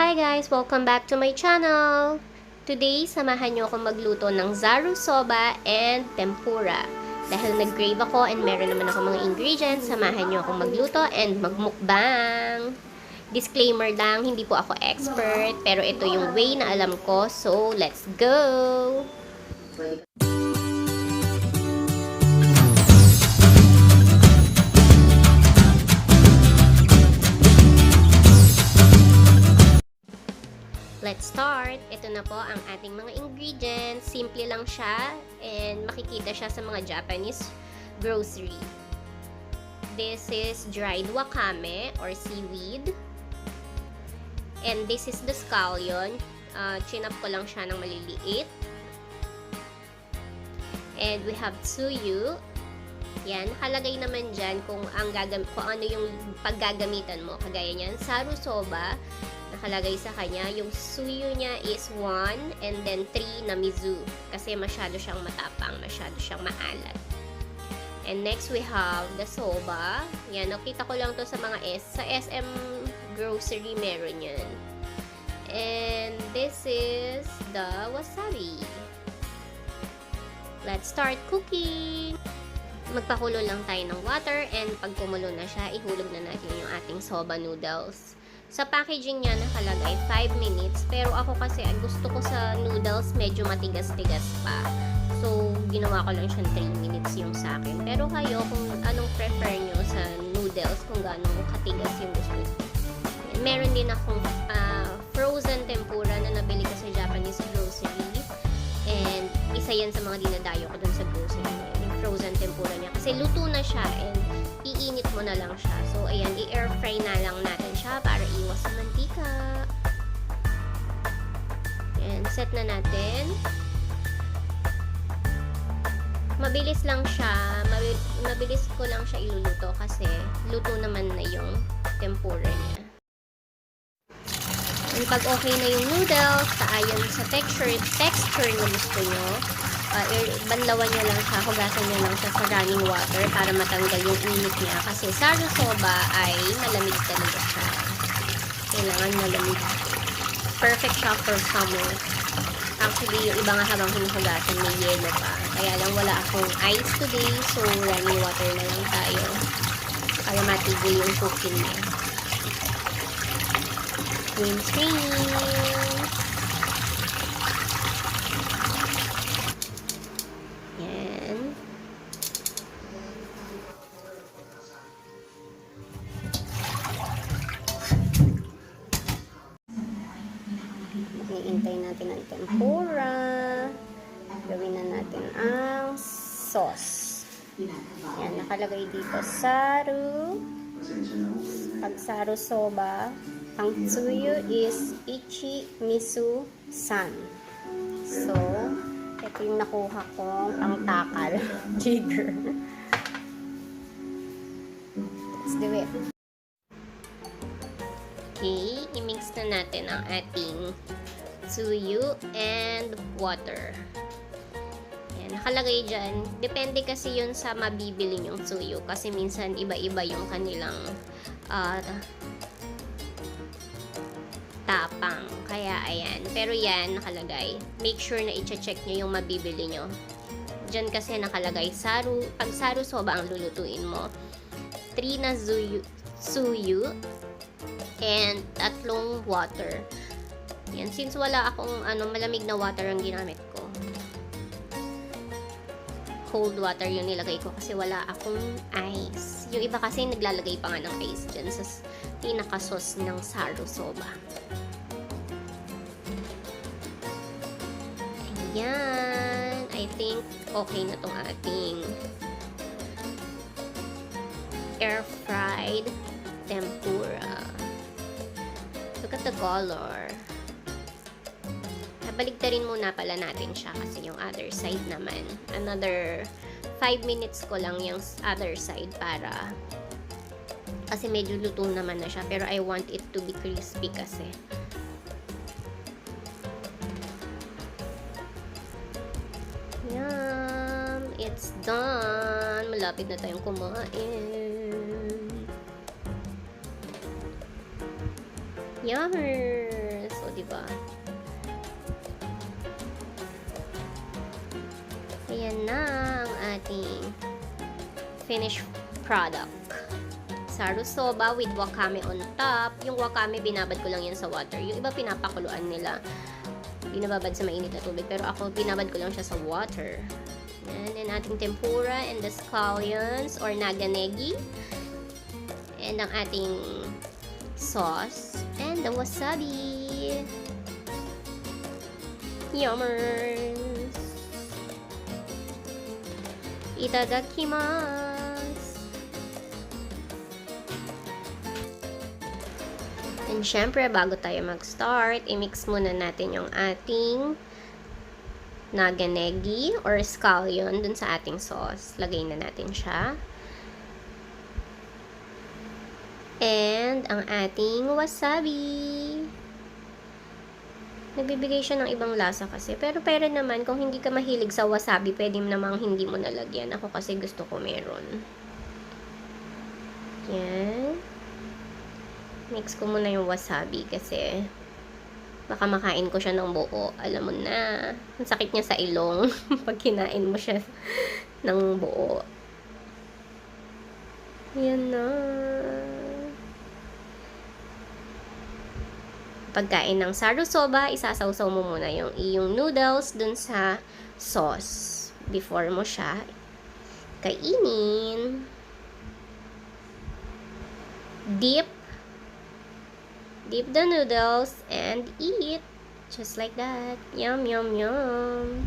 Hi guys! Welcome back to my channel! Today, samahan nyo akong magluto ng zaru soba and tempura. Dahil nag-crave ako and meron naman ako mga ingredients, samahan nyo akong magluto and magmukbang! Disclaimer lang, hindi po ako expert, pero ito yung way na alam ko, so let's go! Let's start! Ito na po ang ating mga ingredients. Simple lang siya and makikita siya sa mga Japanese grocery. This is dried wakame or seaweed. And this is the scallion. Chinap ko lang siya ng maliliit. And we have tsuyu. Yan, nakalagay naman dyan kung ano yung paggagamitan mo. Kagaya niyan, zaru soba. Nakalagay sa kanya, yung suyu niya is 1 and then 3 na mizu. Kasi masyado siyang matapang, masyado siyang maalat. And next we have the soba. Yan, nakita ko lang to sa mga sa SM grocery meron yan. And this is the wasabi. Let's start cooking! Magpakulo lang tayo ng water and pag kumulo na siya, ihulog na natin yung ating soba noodles. Sa packaging niya nakalagay 5 minutes, pero ako kasi gusto ko sa noodles medyo matigas-tigas pa. So, ginawa ko lang siyang 3 minutes yung sa akin. Pero kayo, kung anong prefer nyo sa noodles, kung gaano katigas yung gusto nyo. Meron din akong frozen tempura na nabili ko sa Japanese grocery. And isa yan sa mga dinadayo ko dun sa grocery. Yung frozen tempura niya. Kasi luto na siya and iinit mo na lang siya. So, ayan, i-air fry na lang natin siya para iwas sa mantika. Ayan, set na natin. Mabilis lang siya. Mabilis ko lang siya iluluto kasi luto naman na yung tempura niya. And pag okay na yung noodles, ayon sa texture na gusto nyo, banlawan nyo lang siya, hugasan nyo lang siya sa running water para matanggal yung init niya. Kasi zaru soba ay malamig talaga siya. Kailangan malamig. Perfect siya for summer. Actually, yung iba nga habang hinuhugasan may yelo pa. Kaya lang wala akong ice today, so running water na lang tayo para matigil yung cooking niya. Rinse. Yan. Iintay natin ang tempura. Gawin na natin ang sauce. Yan, nakalagay dito zaru. Pag zaru soba, ang tsuyu is ichi misu san. So, ito yung nakuha kong pangtakal. Jigger. Let's do it. Okay, i-mix na natin ang ating tsuyu and water. Ayan, nakalagay dyan. Depende kasi yun sa mabibili yung tsuyu. Kasi minsan iba-iba yung kanilang tapang. Kaya, ayan. Pero yan, nakalagay. Make sure na i-check nyo yung mabibili nyo. Diyan kasi nakalagay, pag zaru soba ang lulutuin mo, 3 na tsuyu, and 3 water. Yan. Since wala akong malamig na water ang ginamit ko. Cold water yung nilagay ko kasi wala akong ice. Yung iba kasi naglalagay pa nga ng ice dyan sa pinaka-sauce ng zaru soba. Ayan. I think okay na tong ating air-fried tempura. Look at the color. Baligtarin muna pala natin siya kasi yung other side naman. Another 5 minutes ko lang yung other side para kasi medyo luto naman na siya pero I want it to be crispy kasi. Yum! It's done! Malapit na tayong kumain. Yummer! di ba? Ayan na ang ating finished product. Saru soba with wakame on top. Yung wakame, binabad ko lang yan sa water. Yung iba, pinapakuluan nila. Binababad sa mainit na tubig. Pero ako, binabad ko lang siya sa water. Yan, and ating tempura and the scallions or naganegi. And ang ating sauce. And the wasabi. Yummers! Itadakimasu! And syempre, bago tayo mag-start, i-mix muna natin yung ating naganegi or scallion dun sa ating sauce. Lagay na natin siya. And ang ating wasabi. Nagbibigay siya ng ibang lasa kasi. Pero naman, kung hindi ka mahilig sa wasabi, pwede namang hindi mo nalagyan. Ako kasi gusto ko meron. Yan. Mix ko muna yung wasabi kasi baka makain ko siya ng buo. Alam mo na, ang sakit niya sa ilong pag kinain mo siya ng buo. Yan na. Pagkain ng saru soba, isasawsaw mo muna yung iyong noodles dun sa sauce before mo siya kainin. Dip the noodles and eat. Just like that. Yum, yum, yum.